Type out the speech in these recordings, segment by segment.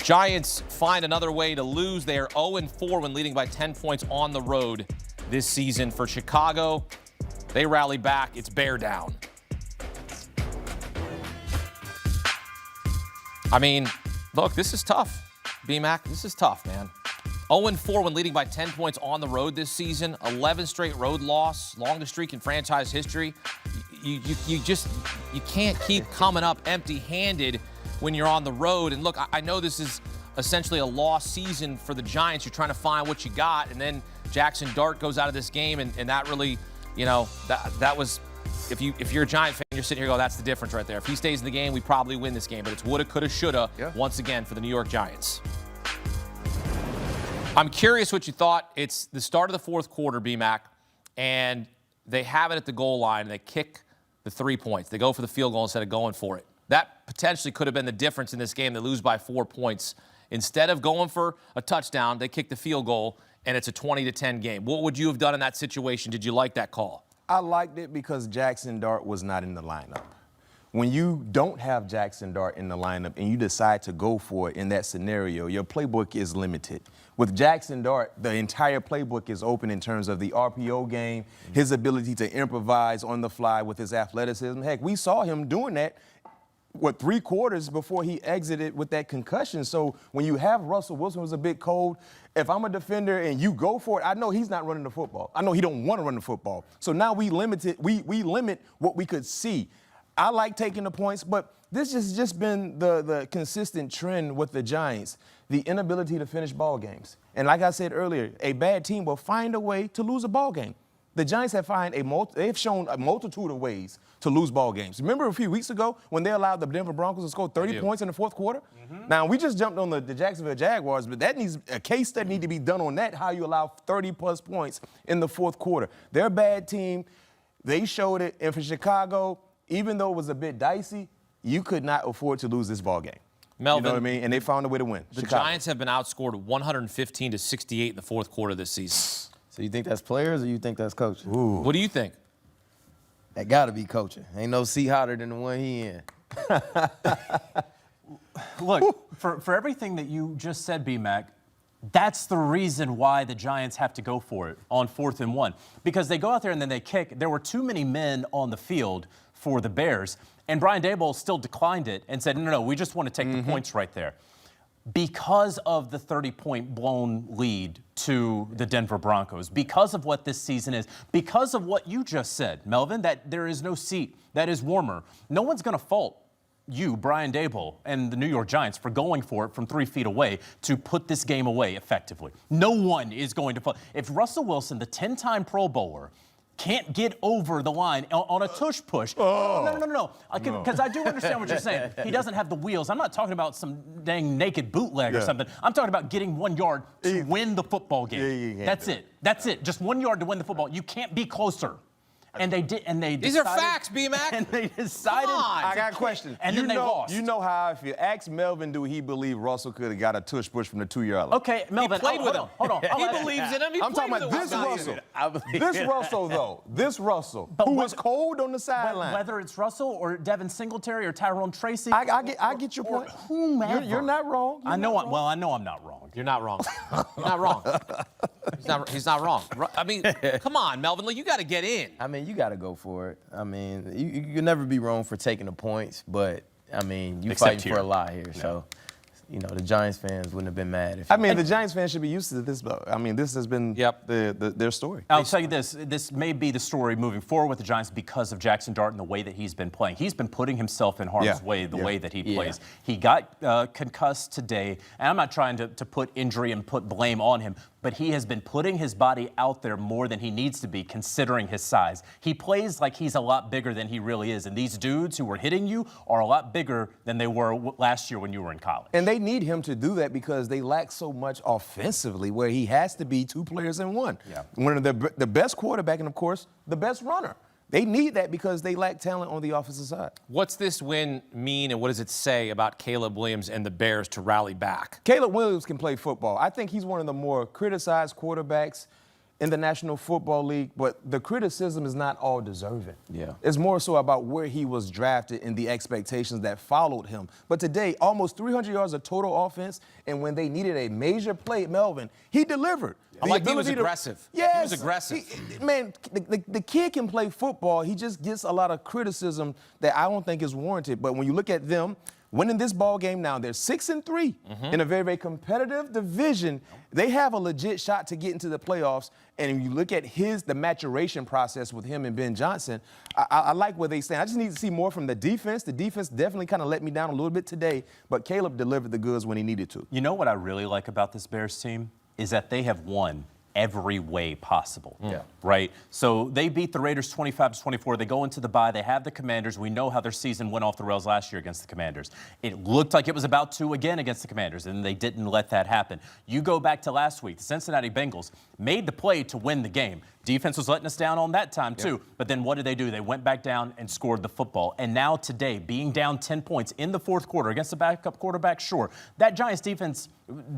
Giants find another way to lose. They are 0-4 when leading by 10 points on the road this season. For Chicago, they rally back. It's bear down. I mean, look, this is tough. B-Mac, this is tough, man. 0-4 when leading by 10 points on the road this season. 11 straight road loss, longest streak in franchise history. You can't keep coming up empty-handed when you're on the road. And look, I know this is essentially a lost season for the Giants. You're trying to find what you got, and then Jaxson Dart goes out of this game, and that really, that was, if you're a Giant fan, you're sitting here going, that's the difference right there. If he stays in the game, we probably win this game. But it's woulda, coulda, shoulda once again for the New York Giants. I'm curious what you thought. It's the start of the fourth quarter, B-Mac, and they have it at the goal line, and they kick the 3 points. They go for the field goal instead of going for it. That potentially could have been the difference in this game. They lose by 4 points. Instead of going for a touchdown, they kick the field goal, and it's a 20-10 game. What would you have done in that situation? Did you like that call? I liked it because Jaxson Dart was not in the lineup. When you don't have Jaxson Dart in the lineup and you decide to go for it in that scenario, your playbook is limited. With Jaxson Dart, the entire playbook is open in terms of the RPO game, his ability to improvise on the fly with his athleticism. Heck, we saw him doing that, 3 quarters before he exited with that concussion. So when you have Russell Wilson, who's a bit cold, if I'm a defender and you go for it, I know he's not running the football. I know he don't want to run the football. So now we limit what we could see. I like taking the points, but this has just been the consistent trend with the Giants, the inability to finish ball games. And like I said earlier, a bad team will find a way to lose a ball game. The Giants they've shown a multitude of ways to lose ball games. Remember a few weeks ago when they allowed the Denver Broncos to score 30 points in the fourth quarter? Now, we just jumped on the Jacksonville Jaguars, but a case study needs to be done on that, how you allow 30-plus points in the fourth quarter. They're a bad team. They showed it. And for Chicago, even though it was a bit dicey, you could not afford to lose this ball game. Melvin, you know what I mean? And they found a way to win. The Giants have been outscored 115-68 in the fourth quarter this season. So you think that's players or you think that's coaching? Ooh. What do you think? That got to be coaching. Ain't no seat hotter than the one he in. Look, for everything that you just said, B-Mac, that's the reason why the Giants have to go for it on 4th and 1. Because they go out there and then they kick. There were too many men on the field for the Bears. And Brian Daboll still declined it and said, no, we just want to take the points right there. Because of the 30-point blown lead to the Denver Broncos, because of what this season is, because of what you just said, Melvin, that there is no seat that is warmer, no one's going to fault you, Brian Daboll, and the New York Giants for going for it from 3 feet away to put this game away effectively. No one is going to fault. If Russell Wilson, the 10-time Pro Bowler, can't get over the line on a tush push. No. Because I do understand what you're saying. He doesn't have the wheels. I'm not talking about some dang naked bootleg or something. I'm talking about getting 1 yard to win the football game. That's it. That's it. Just 1 yard to win the football. You can't be closer. And they did. And they These decided, are facts, B-Mac. And they decided. Come on. I got a question. And then they lost. You know how I feel. Ask Melvin, do he believe Russell could have got a tush push from the 2-yard line? Okay, Melvin. He played with him. Hold on. He believes in him. I'm talking about this Russell. This Russell, who was cold on the sideline. Whether it's Russell or Devin Singletary or Tyrone Tracy. I get your point. Whomever. You're not wrong. I know I'm not wrong. You're not wrong. You're not wrong. He's not wrong. I mean, come on, Melvin. Look, you got to get in. I mean, you got to go for it. I mean, you'll never be wrong for taking the points, but, I mean, you fighting for a lot here. Yeah. So, the Giants fans wouldn't have been mad if. The Giants fans should be used to this. I mean, this has been their story. I'll tell you this. This may be the story moving forward with the Giants because of Jaxson Dart and the way that he's been playing. He's been putting himself in harm's way the way that he plays. He got concussed today, and I'm not trying to put injury and put blame on him, but he has been putting his body out there more than he needs to be considering his size. He plays like he's a lot bigger than he really is, and these dudes who were hitting you are a lot bigger than they were last year when you were in college. And they need him to do that because they lack so much offensively where he has to be 2 players in one. Yeah. One of the best quarterback and, of course, the best runner. They need that because they lack talent on the offensive side. What's this win mean, and what does it say about Caleb Williams and the Bears to rally back? Caleb Williams can play football. I think he's one of the more criticized quarterbacks in the National Football League, but the criticism is not all deserving. Yeah. It's more so about where he was drafted and the expectations that followed him. But today, almost 300 yards of total offense, and when they needed a major play, Melvin, he delivered. He was aggressive. Yes. He was aggressive. Man, the kid can play football. He just gets a lot of criticism that I don't think is warranted. But when you look at them winning this ball game now, they're 6-3 in a very, very competitive division. They have a legit shot to get into the playoffs. And when you look at the maturation process with him and Ben Johnson, I like where they stand. I just need to see more from the defense. The defense definitely kind of let me down a little bit today, but Caleb delivered the goods when he needed to. You know what I really like about this Bears team is that they have won every way possible. Yeah. Right? So they beat the Raiders 25-24. They go into the bye. They have the Commanders. We know how their season went off the rails last year against the Commanders. It looked like it was about to again against the Commanders, and they didn't let that happen. You go back to last week, the Cincinnati Bengals made the play to win the game. Defense was letting us down on that time, too. But then what did they do? They went back down and scored the football. And now today, being down 10 points in the fourth quarter against the backup quarterback, sure, that Giants defense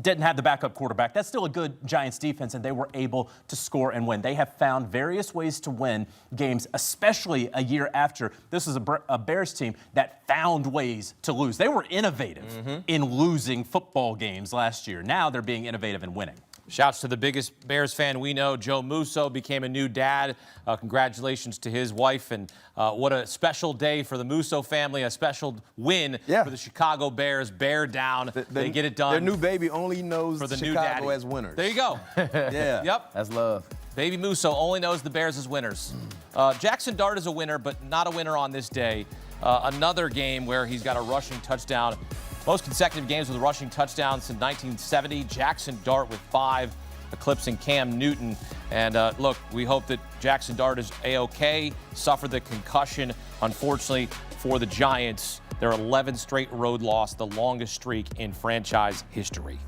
didn't have the backup quarterback. That's still a good Giants defense, and they were able to score and win. They have found various ways to win games, especially a year after. This is a Bears team that found ways to lose. They were innovative in losing football games last year. Now they're being innovative in winning. Shouts to the biggest Bears fan we know. Joe Musso became a new dad. Congratulations to his wife. And what a special day for the Musso family, a special win for the Chicago Bears. Bear down. They get it done. Their new baby only knows for the Chicago new as winners. There you go. Yeah. Yep. That's love. Baby Musso only knows the Bears as winners. Jaxson Dart is a winner, but not a winner on this day. Another game where he's got a rushing touchdown. Most consecutive games with a rushing touchdown since 1970. Jaxson Dart with 5, eclipsing Cam Newton. And look, we hope that Jaxson Dart is A-OK. Suffered the concussion, unfortunately, for the Giants. Their 11th straight road loss, the longest streak in franchise history.